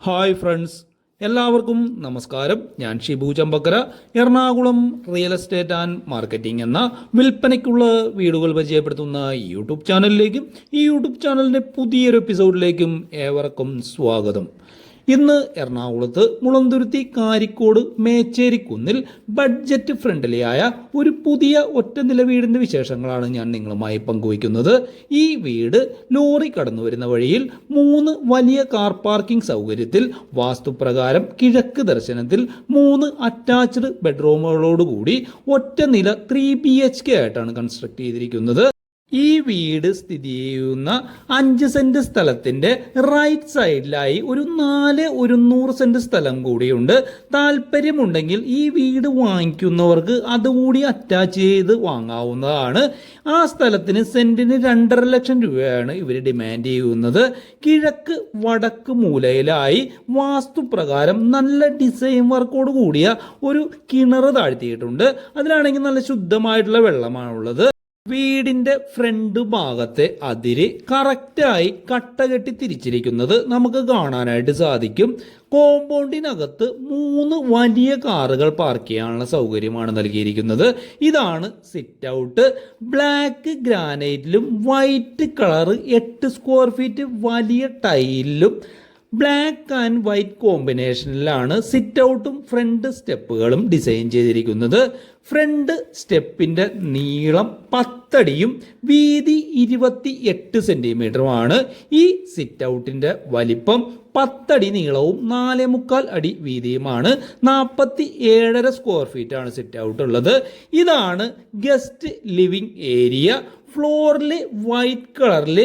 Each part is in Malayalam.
ഹായ് ഫ്രണ്ട്സ്, എല്ലാവർക്കും നമസ്കാരം. ഞാൻ Shibu Champakkara, Ernakulam real estate and marketing എന്ന വിൽപ്പനയ്ക്കുള്ള വീടുകൾ പരിചയപ്പെടുത്തുന്ന യൂട്യൂബ് ചാനലിലേക്കും ഈ യൂട്യൂബ് ചാനലിൻ്റെ പുതിയൊരു എപ്പിസോഡിലേക്കും ഏവർക്കും സ്വാഗതം. ഇന്ന് എറണാകുളത്ത് മുളന്തുരുത്തി കാരിക്കോട് മേച്ചേരിക്കുന്നിൽ ബഡ്ജറ്റ് ഫ്രണ്ട്ലിയായ ഒരു പുതിയ ഒറ്റ നില വീടിൻ്റെ വിശേഷങ്ങളാണ് ഞാൻ നിങ്ങളുമായി പങ്കുവയ്ക്കുന്നത്. ഈ വീട് ലോറി കടന്നു വരുന്ന വഴിയിൽ 3 വലിയ കാർ പാർക്കിംഗ് സൗകര്യത്തിൽ വാസ്തുപ്രകാരം കിഴക്ക് ദർശനത്തിൽ 3 അറ്റാച്ച്ഡ് ബെഡ്റൂമുകളോടുകൂടി ഒറ്റ നില 3 BHK ആയിട്ടാണ് കൺസ്ട്രക്ട് ചെയ്തിരിക്കുന്നത്. ഈ വീട് സ്ഥിതി ചെയ്യുന്ന 5 സെന്റ് സ്ഥലത്തിന്റെ റൈറ്റ് സൈഡിലായി ഒരു 100 സെന്റ് സ്ഥലം കൂടിയുണ്ട്. താല്പര്യമുണ്ടെങ്കിൽ ഈ വീട് വാങ്ങിക്കുന്നവർക്ക് അതുകൂടി അറ്റാച്ച് ചെയ്ത് വാങ്ങാവുന്നതാണ്. ആ സ്ഥലത്തിന് സെന്റിന് 2.5 ലക്ഷം രൂപയാണ് ഇവർ ഡിമാൻഡ് ചെയ്യുന്നത്. കിഴക്ക് വടക്ക് മൂലയിലായി വാസ്തുപ്രകാരം നല്ല ഡിസൈൻ വർക്കോട് കൂടിയ ഒരു കിണർ താഴ്ത്തിയിട്ടുണ്ട്. അതിലാണെങ്കിൽ നല്ല ശുദ്ധമായിട്ടുള്ള വെള്ളമാണുള്ളത്. വീടിന്റെ ഫ്രണ്ട് ഭാഗത്തെ അതിര് കറക്റ്റായി കട്ടകെട്ടി തിരിച്ചിരിക്കുന്നത് നമുക്ക് കാണാനായിട്ട് സാധിക്കും. കോമ്പൗണ്ടിനകത്ത് 3 വലിയ കാറുകൾ പാർക്ക് ചെയ്യാനുള്ള സൗകര്യമാണ് നൽകിയിരിക്കുന്നത്. ഇതാണ് സിറ്റ് ഔട്ട്. ബ്ലാക്ക് ഗ്രാനൈറ്റിലും വൈറ്റ് കളർ 8 സ്ക്വയർ ഫീറ്റ് വലിയ ടൈലിലും ബ്ലാക്ക് ആൻഡ് വൈറ്റ് കോമ്പിനേഷനിലാണ് സിറ്റ് ഔട്ടും ഫ്രണ്ട് സ്റ്റെപ്പുകളും ഡിസൈൻ ചെയ്തിരിക്കുന്നത്. ഫ്രണ്ട് സ്റ്റെപ്പിൻ്റെ നീളം 10 അടിയും വീതി 28 സെൻറ്റിമീറ്ററുമാണ്. ഈ സിറ്റ് ഔട്ടിൻ്റെ വലിപ്പം 10 അടി നീളവും 4.25 അടി വീതിയുമാണ്. 47.5 സ്ക്വയർ ഫീറ്റാണ് സിറ്റ് ഔട്ട് ഉള്ളത്. ഇതാണ് ഗസ്റ്റ് ലിവിംഗ് ഏരിയ. ഫ്ലോറിൽ വൈറ്റ് കളറിൽ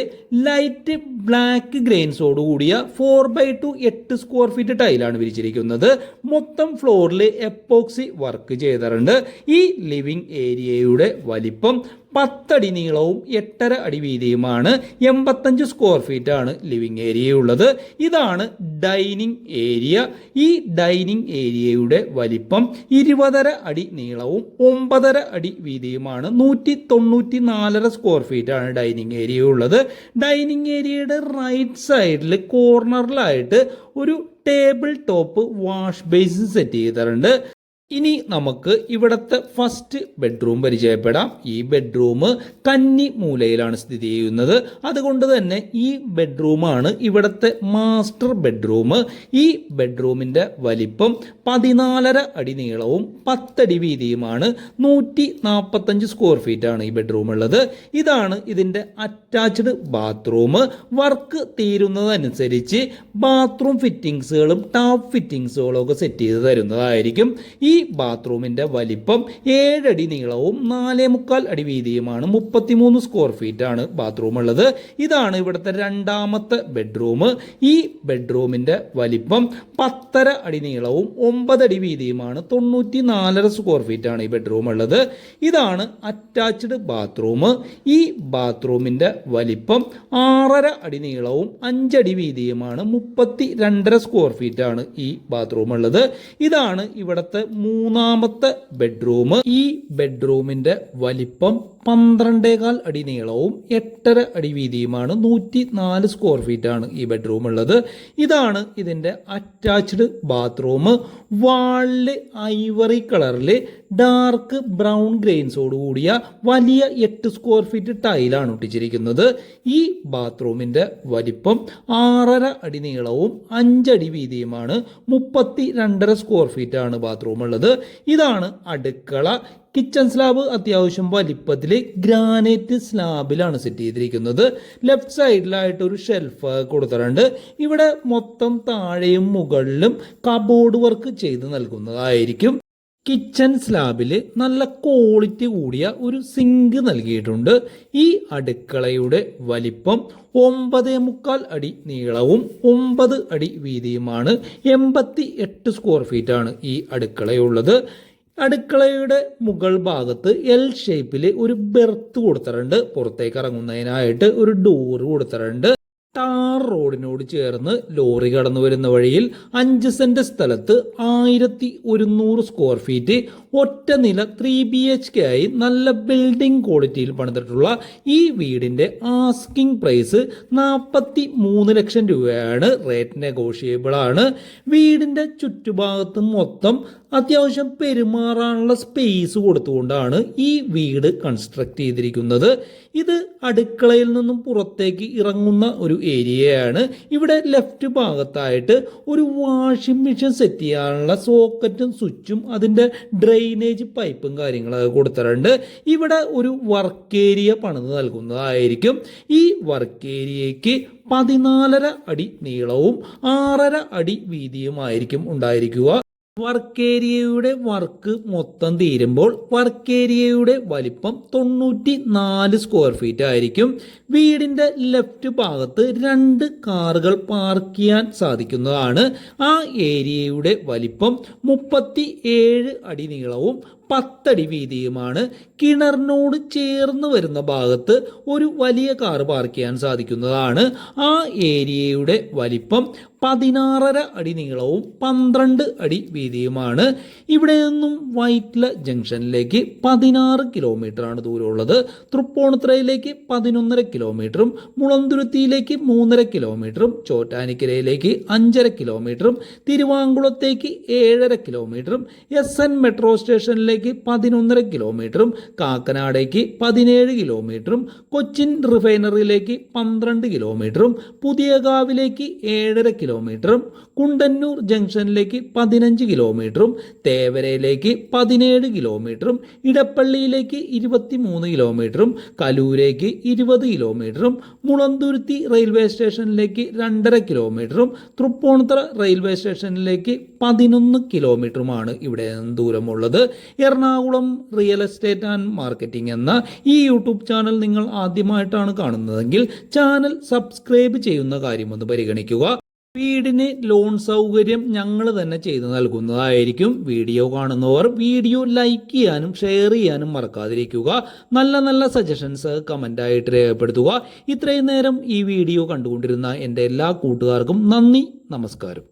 ലൈറ്റ് ബ്ലാക്ക് ഗ്രെയിൻസോട് കൂടിയ 4x2 8 സ്ക്വയർ ഫീറ്റ് ടൈലാണ് വിരിച്ചിരിക്കുന്നത്. മൊത്തം ഫ്ലോറിൽ എപ്പോക്സി വർക്ക് ചെയ്തിട്ടുണ്ട്. ഈ ലിവിംഗ് ഏരിയയുടെ വലിപ്പം 10 അടി നീളവും 8.5 അടി വീതിയുമാണ്. 85 സ്ക്വയർ ഫീറ്റ് ആണ് ലിവിംഗ് ഏരിയ ഉള്ളത്. ഇതാണ് ഡൈനിങ് ഏരിയ. ഈ ഡൈനിങ് ഏരിയയുടെ വലിപ്പം 20.5 അടി നീളവും 9.5 അടി വീതിയുമാണ്. 194 സ്ക്വയർ ഫീറ്റ് ആണ് ഡൈനിങ് ഏരിയ ഉള്ളത്. ഡൈനിങ് ഏരിയയുടെ റൈറ്റ് സൈഡിൽ കോർണറിലായിട്ട് ഒരു table top wash basin set ചെയ്തിട്ടുണ്ട്. ഇനി നമുക്ക് ഇവിടുത്തെ ഫസ്റ്റ് ബെഡ്റൂം പരിചയപ്പെടാം. ഈ ബെഡ്റൂം കന്നി മൂലയിലാണ് സ്ഥിതി ചെയ്യുന്നത്. അതുകൊണ്ട് തന്നെ ഈ ബെഡ്റൂമാണ് ഇവിടുത്തെ മാസ്റ്റർ ബെഡ്റൂം. ഈ ബെഡ്റൂമിൻ്റെ വലിപ്പം 14.5 അടി നീളവും 10 അടി വീതിയുമാണ്. 145 സ്ക്വയർ ഫീറ്റ് ആണ് ഈ ബെഡ്റൂം ഉള്ളത്. ഇതാണ് ഇതിൻ്റെ അറ്റാച്ച്ഡ് ബാത്റൂം. വർക്ക് തീരുന്നതനുസരിച്ച് ബാത്റൂം ഫിറ്റിങ്സുകളും ടാപ്പ് ഫിറ്റിങ്സുകളും ഒക്കെ സെറ്റ് ചെയ്ത് തരുന്നതായിരിക്കും. ഈ ബാത്റൂമിന്റെ വലിപ്പം 7 അടി നീളവും 4.25 അടി വീതിയുമാണ്. 33 സ്ക്വയർ ഫീറ്റ് ആണ് ബാത്റൂം ഉള്ളത്. ഇതാണ് ഇവിടുത്തെ രണ്ടാമത്തെ ബെഡ്റൂം. ഈ ബെഡ്റൂമിന്റെ വലിപ്പം 10.5 അടി നീളവും 9 അടി വീതിയുമാണ്. 94 സ്ക്വയർ ഫീറ്റ് ആണ് ഈ ബെഡ്റൂം ഉള്ളത്. ഇതാണ് അറ്റാച്ച്ഡ് ബാത്റൂം. ഈ ബാത്റൂമിന്റെ വലിപ്പം 6.5 അടി നീളവും 5 അടി വീതിയുമാണ്. 32.5 സ്ക്വയർ ഫീറ്റ് ആണ് ഈ ബാത്റൂം ഉള്ളത്. ഇതാണ് ഇവിടുത്തെ മൂന്നാമത്തെ ബെഡ്റൂം. ഈ ബെഡ്റൂമിന്റെ വലിപ്പം 12.25 അടി നീളവും 8.5 അടി വീതിയുമാണ്. 104 സ്ക്വയർ ഫീറ്റ് ആണ് ഈ ബെഡ്റൂം ഉള്ളത്. ഇതാണ് ഇതിന്റെ അറ്റാച്ച്ഡ് ബാത്റൂം. വാളില് ഐവറി കളറിൽ ഡാർക്ക് ബ്രൗൺ ഗ്രെയിൻസോട് കൂടിയ വലിയ 8 സ്ക്വയർ ഫീറ്റ് ടൈലാണ് ഒട്ടിച്ചിരിക്കുന്നത്. ഈ ബാത്റൂമിന്റെ വലിപ്പം 6.5 അടി നീളവും 5 അടി വീതിയുമാണ്. 32.5 സ്ക്വയർ ഫീറ്റ് ആണ് ബാത്റൂം ഉള്ളത്. ഇതാണ് അടുക്കള. കിച്ചൺ സ്ലാബ് അത്യാവശ്യം വലിപ്പത്തിൽ ഗ്രാനൈറ്റ് സ്ലാബിലാണ് സെറ്റ് ചെയ്തിരിക്കുന്നത്. ലെഫ്റ്റ് സൈഡിലായിട്ട് ഒരു ഷെൽഫ് കൊടുത്തിട്ടുണ്ട്. ഇവിടെ മൊത്തം താഴെയും മുകളിലും കബോർഡ് വർക്ക് ചെയ്ത് നൽകുന്നതായിരിക്കും. കിച്ചൺ സ്ലാബിൽ നല്ല ക്വാളിറ്റി കൂടിയ ഒരു സിങ്ക് നൽകിയിട്ടുണ്ട്. ഈ അടുക്കളയുടെ വലിപ്പം 9.25 അടി നീളവും 9 അടി വീതിയുമാണ്. 88 സ്ക്വയർ ഫീറ്റ് ആണ് ഈ അടുക്കളയുള്ളത്. അടുക്കളയുടെ മുകൾ ഭാഗത്ത് എൽ ഷേപ്പിൽ ഒരു ബെർത്ത് കൊടുത്തിട്ടുണ്ട്. പുറത്തേക്ക് ഇറങ്ങുന്നതിനായിട്ട് ഒരു ഡോറ് കൊടുത്തിട്ടുണ്ട്. ടാർ റോഡിനോട് ചേർന്ന് ലോറി കടന്നു വരുന്ന വഴിയിൽ 5 സെന്റ് സ്ഥലത്ത് 1100 സ്ക്വയർ ഫീറ്റ് ഒറ്റ നില 3 BHK ആയി നല്ല ബിൽഡിംഗ് ക്വാളിറ്റിയിൽ പണിതിട്ടുള്ള ഈ വീടിന്റെ ആസ്കിംഗ് പ്രൈസ് 43 ലക്ഷം രൂപയാണ്. റേറ്റ് നെഗോഷിയബിൾ ആണ്. വീടിന്റെ ചുറ്റുഭാഗത്ത് മൊത്തം അത്യാവശ്യം പെരുമാറാനുള്ള സ്പേസ് കൊടുത്തുകൊണ്ടാണ് ഈ വീട് കൺസ്ട്രക്ട് ചെയ്തിരിക്കുന്നത്. ഇത് അടുക്കളയിൽ നിന്നും പുറത്തേക്ക് ഇറങ്ങുന്ന ഒരു ഏരിയയാണ്. ഇവിടെ ലെഫ്റ്റ് ഭാഗത്തായിട്ട് ഒരു വാഷിംഗ് മെഷീൻ സെറ്റ് ചെയ്യാനുള്ള സോക്കറ്റും സ്വിച്ചും അതിൻ്റെ ഡ്രെയിനേജ് പൈപ്പും കാര്യങ്ങളൊക്കെ കൊടുത്തിട്ടുണ്ട്. ഇവിടെ ഒരു വർക്ക് ഏരിയ പണിത് നൽകുന്നതായിരിക്കും. ഈ വർക്ക് ഏരിയയ്ക്ക് 14.5 അടി നീളവും 6.5 അടി വീതിയുമായിരിക്കും ഉണ്ടായിരിക്കുക. വർക്ക് ഏരിയയുടെ വർക്ക് മൊത്തം തീരുമ്പോൾ വർക്ക് ഏരിയയുടെ വലിപ്പം 94 സ്ക്വയർ ഫീറ്റ് ആയിരിക്കും. വീടിന്റെ ലെഫ്റ്റ് ഭാഗത്ത് 2 കാറുകൾ പാർക്ക് ചെയ്യാൻ സാധിക്കുന്നതാണ്. ആ ഏരിയയുടെ വലിപ്പം 37 അടി നീളവും 10 അടി വീതിയുമാണ്. കിണറിനോട് ചേർന്ന് വരുന്ന ഭാഗത്ത് ഒരു വലിയ കാർ പാർക്ക് ചെയ്യാൻ സാധിക്കുന്നതാണ്. ആ ഏരിയയുടെ വലിപ്പം 16.5 അടി നീളവും 12 അടി വീതിയുമാണ്. ഇവിടെ നിന്നും വൈറ്റ്ല ജംഗ്ഷനിലേക്ക് 16 കിലോമീറ്ററാണ് ദൂരമുള്ളത്. തൃപ്പൂണിത്തുറയിലേക്ക് 11.5 കിലോമീറ്ററും മുളന്തുരുത്തിയിലേക്ക് 3.5 കിലോമീറ്ററും ചോറ്റാനിക്കരയിലേക്ക് 5.5 കിലോമീറ്ററും തിരുവാങ്കുളത്തേക്ക് 7.5 കിലോമീറ്ററും SN മെട്രോ സ്റ്റേഷനിലേക്ക് 11.5 കിലോമീറ്ററും കാക്കനാടേക്ക് 17 കിലോമീറ്ററും കൊച്ചിൻ റിഫൈനറിയിലേക്ക് 12 കിലോമീറ്ററും പുതിയകാവിലേക്ക് 7.5 കിലോമീറ്ററും കുണ്ടന്നൂർ ജംഗ്ഷനിലേക്ക് 15 കിലോമീറ്ററും തേവരയിലേക്ക് 17 കിലോമീറ്ററും ഇടപ്പള്ളിയിലേക്ക് 23 കിലോമീറ്ററും കലൂരേക്ക് 20 കിലോമീറ്ററും മുളന്തുരുത്തി റെയിൽവേ സ്റ്റേഷനിലേക്ക് 2.5 കിലോമീറ്ററും തൃപ്പൂണിത്തുറ റെയിൽവേ സ്റ്റേഷനിലേക്ക് 11 കിലോമീറ്ററുമാണ് ഇവിടെ ദൂരമുള്ളത്. Ernakulam real estate and marketing എന്ന ഈ യൂട്യൂബ് ചാനൽ നിങ്ങൾ ആദ്യമായിട്ടാണ് കാണുന്നതെങ്കിൽ ചാനൽ സബ്സ്ക്രൈബ് ചെയ്യുന്ന കാര്യമൊന്ന് പരിഗണിക്കുക. വീടിന് ലോൺ സൗകര്യം ഞങ്ങൾ തന്നെ ചെയ്തു നൽകുന്നതായിരിക്കും. വീഡിയോ കാണുന്നവർ വീഡിയോ ലൈക്ക് ചെയ്യാനും ഷെയർ ചെയ്യാനും മറക്കാതിരിക്കുക. നല്ല നല്ല സജഷൻസ് കമൻ്റായിട്ട് രേഖപ്പെടുത്തുക. ഇത്രയും നേരം ഈ വീഡിയോ കണ്ടുകൊണ്ടിരുന്ന എൻ്റെ എല്ലാ കൂട്ടുകാർക്കും നന്ദി, നമസ്കാരം.